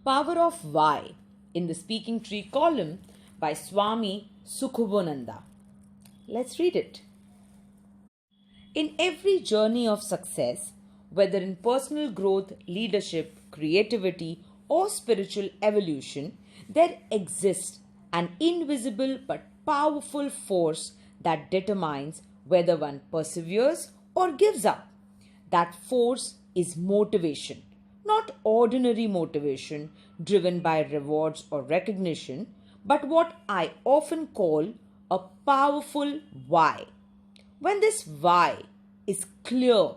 Power of Why in the Speaking Tree column by Swami Sukhabonanda. Let's read it. In every journey of success, whether in personal growth, leadership, creativity, or spiritual evolution, there exists an invisible but powerful force that determines whether one perseveres or gives up. That force is motivation, not ordinary motivation driven by rewards or recognition, but what I often call a powerful why. When this why is clear,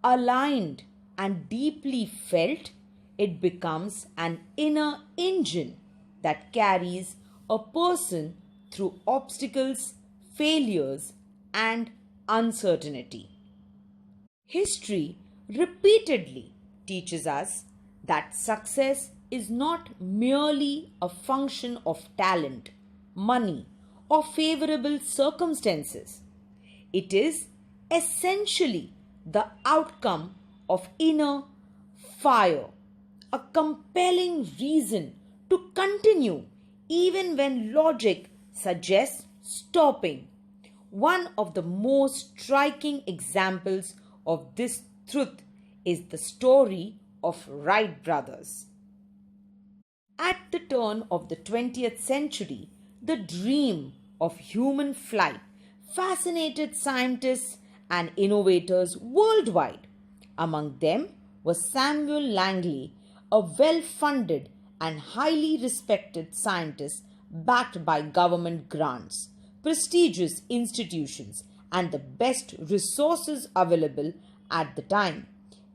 aligned, and deeply felt, it becomes an inner engine that carries a person through obstacles, failures, and uncertainty. History repeatedly teaches us that success is not merely a function of talent, money, or favorable circumstances. It is essentially the outcome of inner fire, a compelling reason to continue even when logic suggests stopping. One of the most striking examples of this truth is the story of Wright brothers. At the turn of the 20th century, the dream of human flight fascinated scientists and innovators worldwide. Among them was Samuel Langley, a well-funded and highly respected scientist backed by government grants, prestigious institutions, and the best resources available at the time.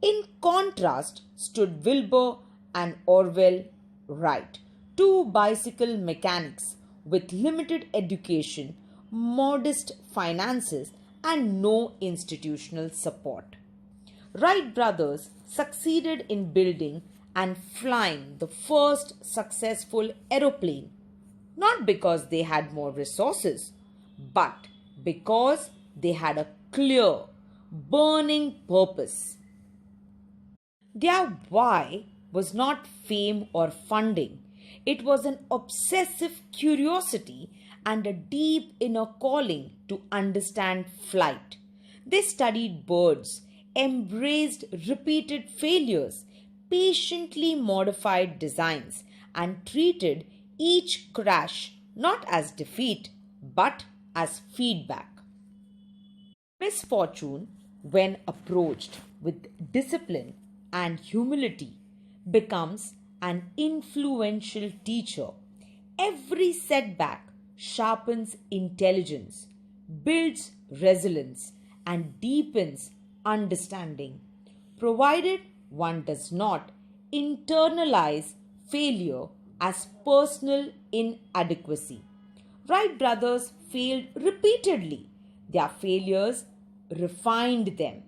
In contrast stood Wilbur and Orville Wright, two bicycle mechanics with limited education, modest finances, and no institutional support. Wright brothers succeeded in building and flying the first successful aeroplane, not because they had more resources, but because they had a clear, burning purpose. Their why was not fame or funding. It was an obsessive curiosity and a deep inner calling to understand flight. They studied birds, embraced repeated failures, patiently modified designs, and treated each crash not as defeat but as feedback. Misfortune, when approached with discipline and humility, becomes an influential teacher. Every setback sharpens intelligence, builds resilience, and deepens understanding, provided one does not internalize failure as personal inadequacy. Wright brothers failed repeatedly. Their failures refined them.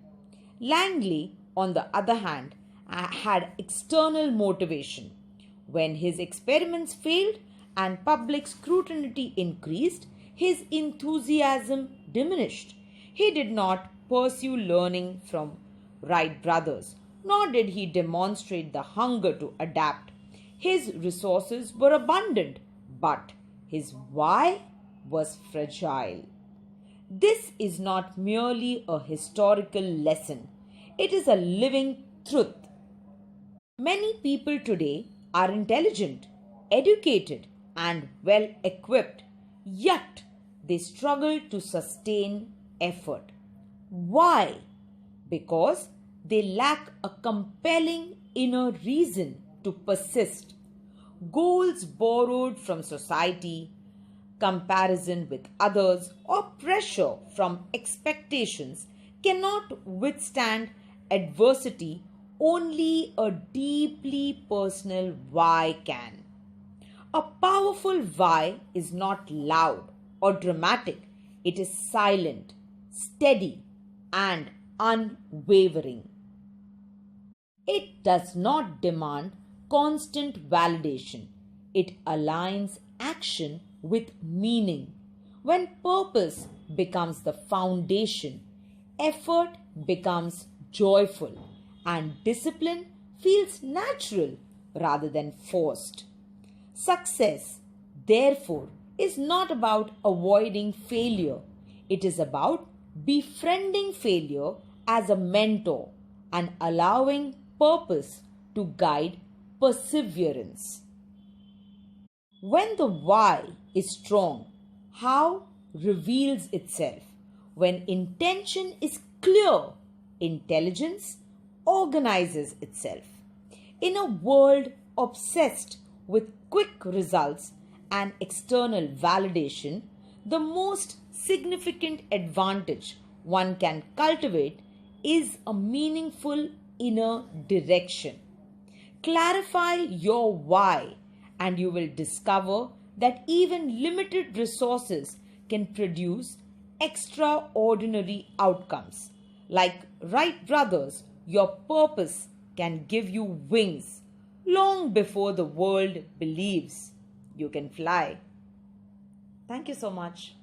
Langley, on the other hand, had external motivation. When his experiments failed and public scrutiny increased, his enthusiasm diminished. He did not pursue learning from Wright brothers, nor did he demonstrate the hunger to adapt. His resources were abundant, but his why was fragile. This is not merely a historical lesson, it is a living truth. Many people today are intelligent, educated, and well equipped, yet they struggle to sustain effort. Why? Because they lack a compelling inner reason to persist. Goals borrowed from society, comparison with others, or pressure from expectations cannot withstand adversity. Only a deeply personal why can. A powerful why is not loud or dramatic. It is silent, steady, and unwavering. It does not demand constant validation. It aligns action with meaning. When purpose becomes the foundation, effort becomes joyful and discipline feels natural rather than forced. Success, therefore, is not about avoiding failure. It is about befriending failure as a mentor and allowing purpose to guide perseverance. When the why is strong, how reveals itself. When intention is clear, intelligence organizes itself. In a world obsessed with quick results and external validation, the most significant advantage one can cultivate is a meaningful inner direction. Clarify your why, and you will discover that even limited resources can produce extraordinary outcomes. Like Wright brothers, your purpose can give you wings long before the world believes you can fly. Thank you so much.